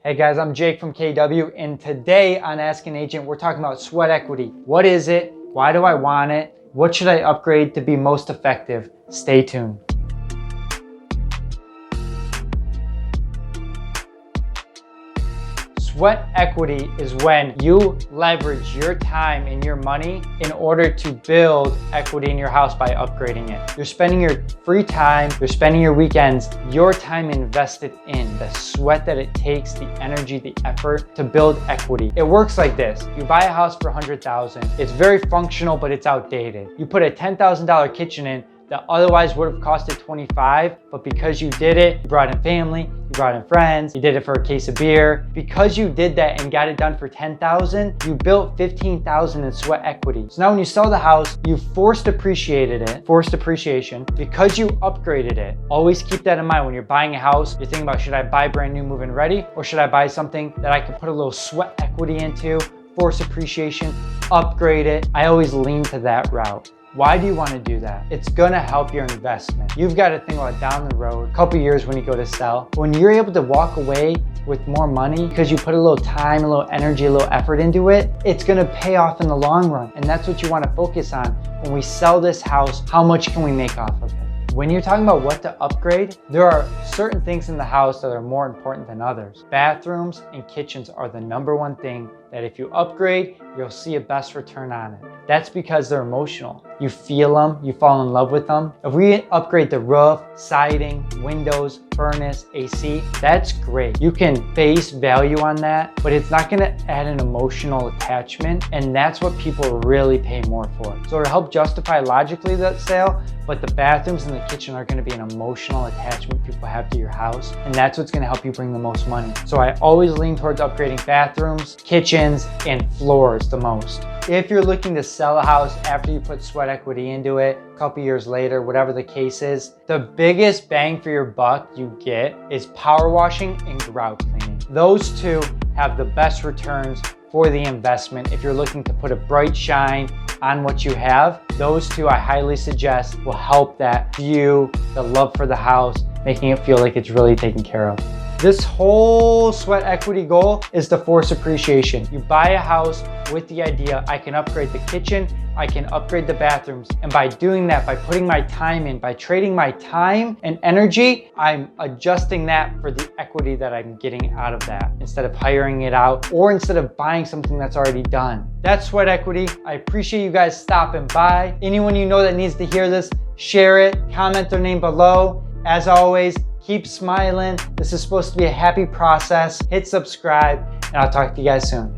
Hey guys, I'm Jake from KW, and today on Ask an Agent, we're talking about sweat equity. What is it? Why do I want it? What should I upgrade to be most effective? Stay tuned. Sweat equity is when you leverage your time and your money in order to build equity in your house by upgrading it. You're spending your free time, you're spending your weekends, your time invested in the sweat that it takes, the energy, the effort to build equity. It works like this. You buy a house for $100,000. It's very functional, but it's outdated. You put a $10,000 kitchen in that otherwise would have costed $25,000, but because you did it, you brought in family, you brought in friends, you did it for a case of beer. Because you did that and got it done for $10,000, you built $15,000 in sweat equity. So now when you sell the house, you forced appreciation because you upgraded it. Always keep that in mind when you're buying a house. You're thinking about, should I buy brand new move-in ready, or should I buy something that I can put a little sweat equity into, force appreciation, upgrade it? I always lean to that route. Why do you want to do that? It's gonna help your investment. You've got to think about down the road, a couple years when you go to sell. When you're able to walk away with more money because you put a little time, a little energy, a little effort into it, it's gonna pay off in the long run. And that's what you want to focus on. When we sell this house, how much can we make off of it? When you're talking about what to upgrade, there are certain things in the house that are more important than others. Bathrooms and kitchens are the #1 thing that if you upgrade, you'll see a best return on it. That's because they're emotional. You feel them, you fall in love with them. If we upgrade the roof, siding, windows, furnace, AC, that's great. You can base value on that, but it's not gonna add an emotional attachment, and that's what people really pay more for. So to help justify logically that sale, but the bathrooms and the kitchen are gonna be an emotional attachment people have to your house, and that's what's gonna help you bring the most money. So I always lean towards upgrading bathrooms, kitchens, and floors the most. If you're looking to sell a house after you put sweat equity into it, a couple years later, whatever the case is, the biggest bang for your buck you get is power washing and grout cleaning. Those two have the best returns for the investment. If you're looking to put a bright shine on what you have, those two I highly suggest will help that view, the love for the house, making it feel like it's really taken care of. This whole sweat equity goal is to force appreciation. You buy a house with the idea, I can upgrade the kitchen, I can upgrade the bathrooms. And by doing that, by putting my time in, by trading my time and energy, I'm adjusting that for the equity that I'm getting out of that, instead of hiring it out or instead of buying something that's already done. That's sweat equity. I appreciate you guys stopping by. Anyone you know that needs to hear this, share it, comment their name below. As always, keep smiling. This is supposed to be a happy process. Hit subscribe, and I'll talk to you guys soon.